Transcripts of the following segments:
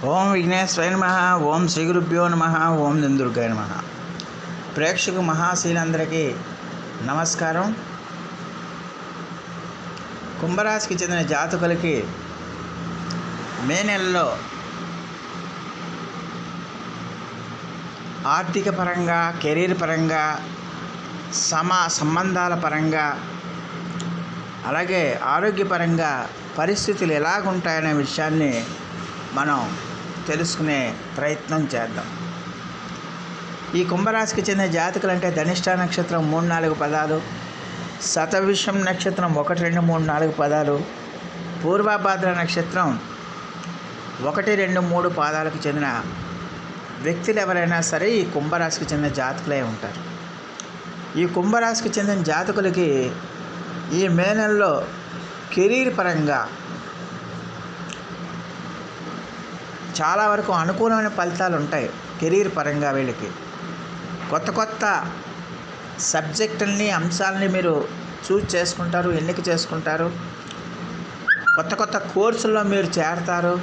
ఓం విఘ్నేశ్వరాయ నమః. ఓం శ్రీ గురుభ్యో నమః. ఓం దుర్గాయ నమః. ప్రేక్షక మహాశీలందరికీ నమస్కారం. కుంభరాశికి చెందిన జాతకులకి మే నెలలో ఆర్థిక పరంగా, కెరీర్ పరంగా, సంబంధాల పరంగా, అలాగే ఆరోగ్యపరంగా పరిస్థితులు ఎలాగుంటాయనే విషయాన్ని మనం తెలుసుకునే ప్రయత్నం చేద్దాం. ఈ కుంభరాశికి చెందిన జాతకులు అంటే ధనిష్ట నక్షత్రం 3-4 పదాలు, శతవిషం నక్షత్రం 1-2-3-4 పదాలు, పూర్వభాద్ర నక్షత్రం 1-2-3 పాదాలకు చెందిన వ్యక్తులు ఎవరైనా సరే ఈ కుంభరాశికి చెందిన జాతకులే ఉంటారు. ఈ కుంభరాశికి చెందిన జాతకులకి ఈ మే నెలలో కెరీర్ పరంగా చాలా వరకు అనుకూలమైన ఫలితాలు ఉంటాయి. కెరీర్ పరంగా వీళ్ళకి కొత్త సబ్జెక్టుల్ని, అంశాలని మీరు చూజ్ చేసుకుంటారు, ఎన్నిక చేసుకుంటారు. కొత్త కోర్సుల్లో మీరు చేరతారు.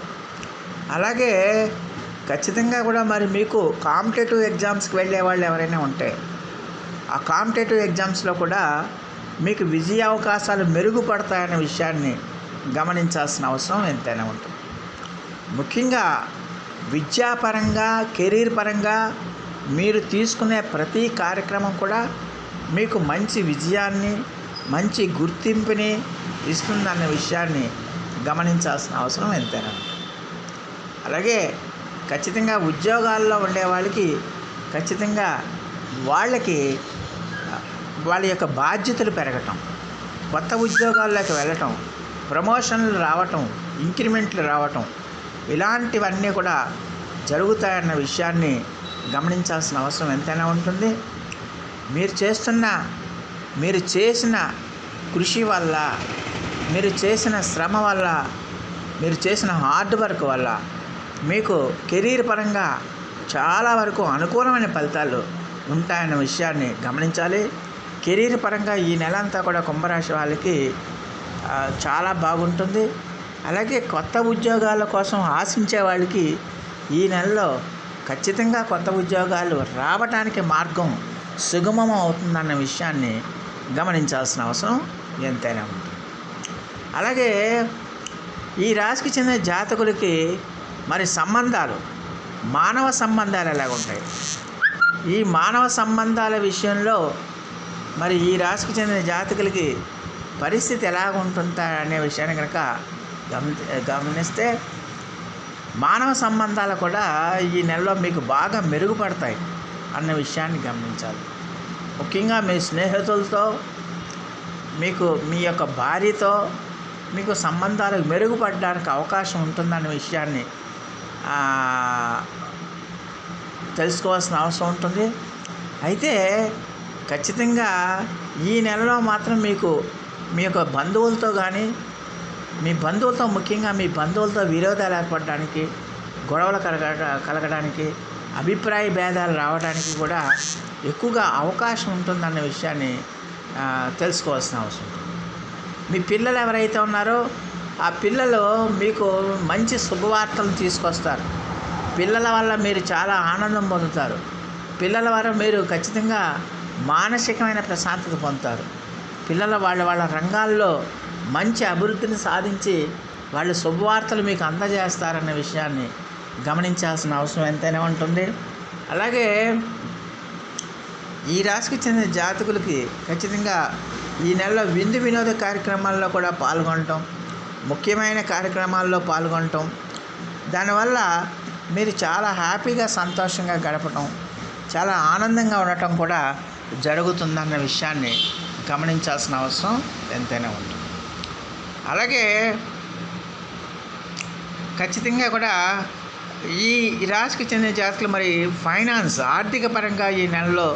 అలాగే ఖచ్చితంగా కూడా మరి మీకు కాంపిటేటివ్ ఎగ్జామ్స్కి వెళ్ళే వాళ్ళు ఎవరైనా ఉంటే ఆ కాంపిటేటివ్ ఎగ్జామ్స్లో కూడా మీకు విజయ అవకాశాలు మెరుగుపడతాయనే విషయాన్ని గమనించాల్సిన అవసరం ఎంతైనా ఉంటుంది. ముఖ్యంగా విద్యాపరంగా, కెరీర్ పరంగా మీరు తీసుకునే ప్రతి కార్యక్రమం కూడా మీకు మంచి విజయాన్ని, మంచి గుర్తింపుని ఇస్తుందన్న విషయాన్ని గమనించాల్సిన అవసరం ఎంతైనా ఉంటుంది. అలాగే ఖచ్చితంగా ఉద్యోగాల్లో ఉండే వాళ్ళకి ఖచ్చితంగా వాళ్ళకి వాళ్ళ యొక్క బాధ్యతలు పెరగటం, కొత్త ఉద్యోగాల్లోకి వెళ్ళటం, ప్రమోషన్లు రావటం, ఇంక్రిమెంట్లు రావటం, ఇలాంటివన్నీ కూడా జరుగుతాయన్న విషయాన్ని గమనించాల్సిన అవసరం ఎంతైనా ఉంటుంది. మీరు చేసిన కృషి వల్ల, మీరు చేసిన శ్రమ వల్ల, మీరు చేసిన హార్డ్ వర్క్ వల్ల మీకు కెరీర్ పరంగా చాలా వరకు అనుకూలమైన ఫలితాలు ఉంటాయన్న విషయాన్ని గమనించాలి. కెరీర్ పరంగా ఈ నెల అంతా కూడా కుంభరాశి వాళ్ళకి చాలా బాగుంటుంది. అలాగే కొత్త ఉద్యోగాల కోసం ఆశించే వాళ్ళకి ఈ నెలలో ఖచ్చితంగా కొత్త ఉద్యోగాలు రావడానికి మార్గం సుగమం అవుతుందన్న విషయాన్ని గమనించాల్సిన అవసరం ఎంతైనా ఉంది. అలాగే ఈ రాశికి చెందిన జాతకులకి మరి సంబంధాలు, మానవ సంబంధాలు ఎలాగుంటాయి, ఈ మానవ సంబంధాల విషయంలో మరి ఈ రాశికి చెందిన జాతకులకి పరిస్థితి ఎలాగుంటుందా అనే విషయాన్ని కనుక గమనిస్తే మానవ సంబంధాలు కూడా ఈ నెలలో మీకు బాగా మెరుగుపడతాయి అన్న విషయాన్ని గమనించాలి. ముఖ్యంగా మీ స్నేహితులతో, మీ యొక్క భార్యతో మీకు సంబంధాలు మెరుగుపడడానికి అవకాశం ఉంటుందన్న విషయాన్ని తెలుసుకోవాల్సిన అవసరం ఉంటుంది. అయితే ఖచ్చితంగా ఈ నెలలో మాత్రం మీకు మీ యొక్క బంధువులతో కానీ, ముఖ్యంగా మీ బంధువులతో విరోధాలు ఏర్పడడానికి, గొడవలు కలగడానికి, అభిప్రాయ భేదాలు రావడానికి కూడా ఎక్కువగా అవకాశం ఉంటుందన్న విషయాన్ని తెలుసుకోవాల్సిన అవసరం ఉంటుంది. మీ పిల్లలు ఎవరైతే ఉన్నారో ఆ పిల్లలు మీకు మంచి శుభవార్తలు తీసుకొస్తారు. పిల్లల వల్ల మీరు చాలా ఆనందం పొందుతారు. పిల్లల వల్ల మీరు ఖచ్చితంగా మానసికమైన ప్రశాంతత పొందుతారు. పిల్లలు వాళ్ళ రంగాల్లో మంచి అభివృద్ధిని సాధించి వాళ్ళు శుభవార్తలు మీకు అందజేస్తారన్న విషయాన్ని గమనించాల్సిన అవసరం ఎంతైనా ఉంటుంది. అలాగే ఈ రాశికి చెందిన జాతకులకి ఖచ్చితంగా ఈ నెలలో విందు వినోద కార్యక్రమాల్లో కూడా పాల్గొనటం, ముఖ్యమైన కార్యక్రమాల్లో పాల్గొనటం, దానివల్ల మీరు చాలా హ్యాపీగా, సంతోషంగా గడపటం, చాలా ఆనందంగా ఉండటం కూడా జరుగుతుందన్న విషయాన్ని గమనించాల్సిన అవసరం ఎంతైనా ఉంటుంది. అలాగే ఖచ్చితంగా కూడా ఈ రాశికి చెందిన జాతకులు మరి ఫైనాన్స్, ఆర్థిక పరంగా ఈ నెలలో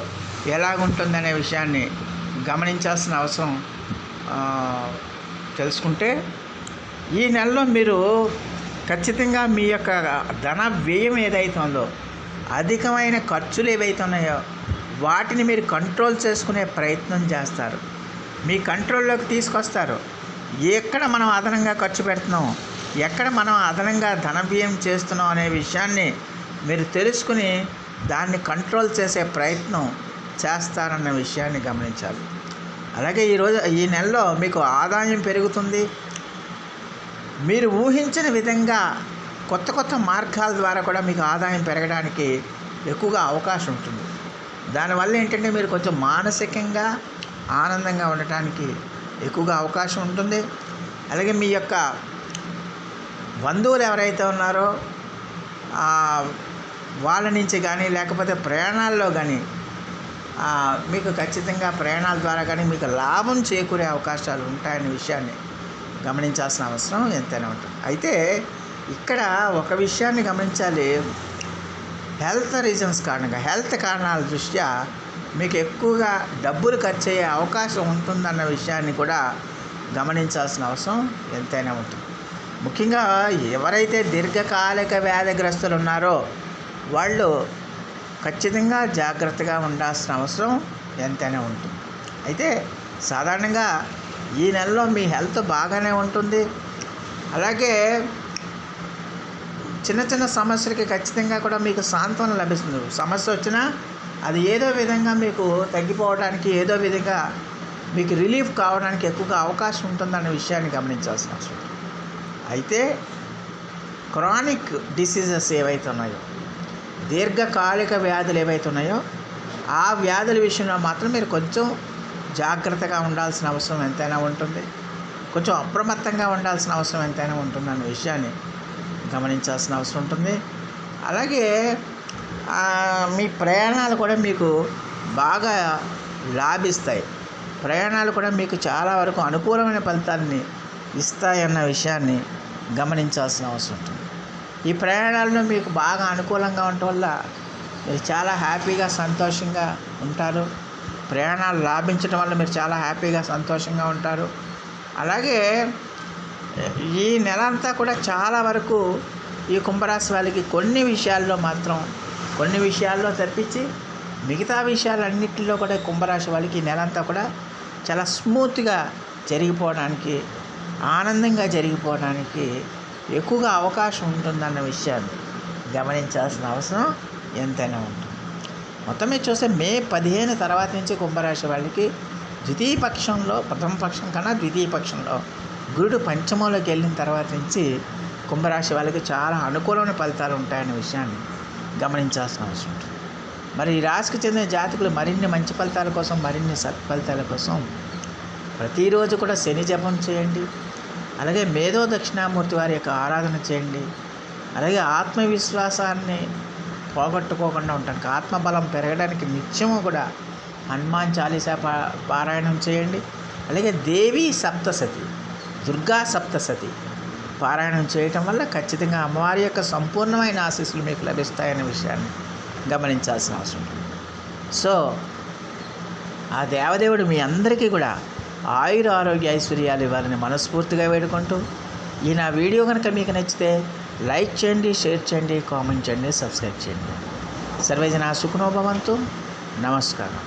ఎలాగుంటుందనే విషయాన్ని గమనించాల్సిన అవసరం తెలుసుకుంటే, ఈ నెలలో మీరు ఖచ్చితంగా మీ యొక్క ధన వ్యయం ఏదైతే ఉందో, అధికమైన ఖర్చులు ఏవైతే ఉన్నాయో వాటిని మీరు కంట్రోల్ చేసుకునే ప్రయత్నం చేస్తారు. మీ కంట్రోల్లోకి తీసుకొస్తారు. ఎక్కడ మనం అదనంగా ఖర్చు పెడుతున్నాం, ఎక్కడ మనం అదనంగా ధన వ్యయం చేస్తున్నాం అనే విషయాన్ని మీరు తెలుసుకుని దాన్ని కంట్రోల్ చేసే ప్రయత్నం చేస్తారన్న విషయాన్ని గమనించాలి. అలాగే ఈ నెలలో మీకు ఆదాయం పెరుగుతుంది. మీరు ఊహించిన విధంగా కొత్త కొత్త మార్గాల ద్వారా కూడా మీకు ఆదాయం పెరగడానికి ఎక్కువగా అవకాశం ఉంటుంది. దానివల్ల ఏంటంటే మీరు కొంచెం మానసికంగా ఆనందంగా ఉండటానికి ఎక్కువగా అవకాశం ఉంటుంది. అలాగే మీ యొక్క బంధువులు ఎవరైతే ఉన్నారో వాళ్ళ నుంచి కానీ లేకపోతే ప్రయాణాల్లో కానీ మీకు ఖచ్చితంగా ప్రయాణాల ద్వారా కానీ మీకు లాభం చేకూరే అవకాశాలు ఉంటాయనే విషయాన్ని గమనించాల్సిన అవసరం ఎంతైనా ఉంటుంది. అయితే ఇక్కడ ఒక విషయాన్ని గమనించాలి. హెల్త్ రీజన్స్ కారణంగా, హెల్త్ కారణాల దృష్ట్యా మీకు ఎక్కువగా డబ్బులు ఖర్చు అయ్యే అవకాశం ఉంటుందన్న విషయాన్ని కూడా గమనించాల్సిన అవసరం ఎంతైనా ఉంటుంది. ముఖ్యంగా ఎవరైతే దీర్ఘకాలిక వ్యాధిగ్రస్తులు ఉన్నారో వాళ్ళు ఖచ్చితంగా జాగ్రత్తగా ఉండాల్సిన అవసరం ఎంతైనా ఉంటుంది. అయితే సాధారణంగా ఈ నెలలో మీ హెల్త్ బాగానే ఉంటుంది. అలాగే చిన్న చిన్న సమస్యలకి ఖచ్చితంగా కూడా మీకు సాంత్వన లభిస్తుంది. సమస్య వచ్చినా అది ఏదో విధంగా మీకు తగ్గిపోవడానికి, ఏదో విధంగా మీకు రిలీఫ్ కావడానికి ఎక్కువగా అవకాశం ఉంటుందన్న విషయాన్ని గమనించాల్సిన అవసరం. అయితే క్రానిక్ డిసీజెస్ ఏవైతే ఉన్నాయో, దీర్ఘకాలిక వ్యాధులు ఏవైతే ఉన్నాయో ఆ వ్యాధుల విషయంలో మాత్రం మీరు కొంచెం జాగ్రత్తగా ఉండాల్సిన అవసరం ఎంతైనా ఉంటుంది. కొంచెం అప్రమత్తంగా ఉండాల్సిన అవసరం ఎంతైనా ఉంటుందన్న విషయాన్ని గమనించాల్సిన అవసరం ఉంటుంది. అలాగే మీ ప్రయాణాలు కూడా మీకు బాగా లాభిస్తాయి. ప్రయాణాలు కూడా మీకు చాలా వరకు అనుకూలమైన ఫలితాన్ని ఇస్తాయన్న విషయాన్ని గమనించాల్సిన అవసరం ఉంటుంది. ఈ ప్రయాణాలను మీకు బాగా అనుకూలంగా ఉండటం వల్ల మీరు చాలా హ్యాపీగా సంతోషంగా ఉంటారు. ప్రయాణాలు లాభించడం వల్ల మీరు చాలా హ్యాపీగా సంతోషంగా ఉంటారు. అలాగే ఈ నెల అంతా కూడా చాలా వరకు ఈ కుంభరాశి వాళ్ళకి కొన్ని విషయాల్లో తప్పించి మిగతా విషయాలన్నింటిలో కూడా కుంభరాశి వాళ్ళకి ఈ నెల అంతా కూడా చాలా స్మూత్గా జరిగిపోవడానికి, ఆనందంగా జరిగిపోవడానికి ఎక్కువగా అవకాశం ఉంటుందన్న విషయాన్ని గమనించాల్సిన అవసరం ఎంతైనా ఉంటుంది. మొత్తం మీద చూస్తే మే 15 తర్వాత నుంచి కుంభరాశి వాళ్ళకి ద్వితీయ పక్షంలో, ప్రథమ పక్షం కన్నా ద్వితీయ పక్షంలో గురుడు పంచమంలోకి వెళ్ళిన తర్వాత నుంచి కుంభరాశి వాళ్ళకి చాలా అనుకూలమైన ఫలితాలు ఉంటాయనే విషయాన్ని గమనించాల్సిన అవసరం ఉంటుంది. మరి ఈ రాశికి చెందిన జాతకులు మరిన్ని మంచి ఫలితాల కోసం, మరిన్ని సత్ఫలితాల కోసం ప్రతిరోజు కూడా శని జపం చేయండి. అలాగే మేధో దక్షిణామూర్తి వారి యొక్క ఆరాధన చేయండి. అలాగే ఆత్మవిశ్వాసాన్ని పోగొట్టుకోకుండా ఉండడానికి, ఆత్మబలం పెరగడానికి నిత్యము కూడా హనుమాన్ చాలీసా పారాయణం చేయండి. అలాగే దేవీ సప్తసతి, దుర్గా సప్తసతి పారాయణం చేయటం వల్ల ఖచ్చితంగా అమ్మవారి యొక్క సంపూర్ణమైన ఆశీస్సులు మీకు లభిస్తాయనే విషయాన్ని గమనించాల్సిన అవసరం ఉంటుంది. సో ఆ దేవదేవుడు మీ అందరికీ కూడా ఆయుర ఆరోగ్య ఐశ్వర్యాలు ఇవ్వాలని మనస్ఫూర్తిగా వేడుకుంటూ, ఈ నా వీడియో కనుక మీకు నచ్చితే లైక్ చేయండి, షేర్ చేయండి, కామెంట్ చేయండి, సబ్స్క్రైబ్ చేయండి. సర్వేజన సుఖినో భవంతు. నమస్కారం.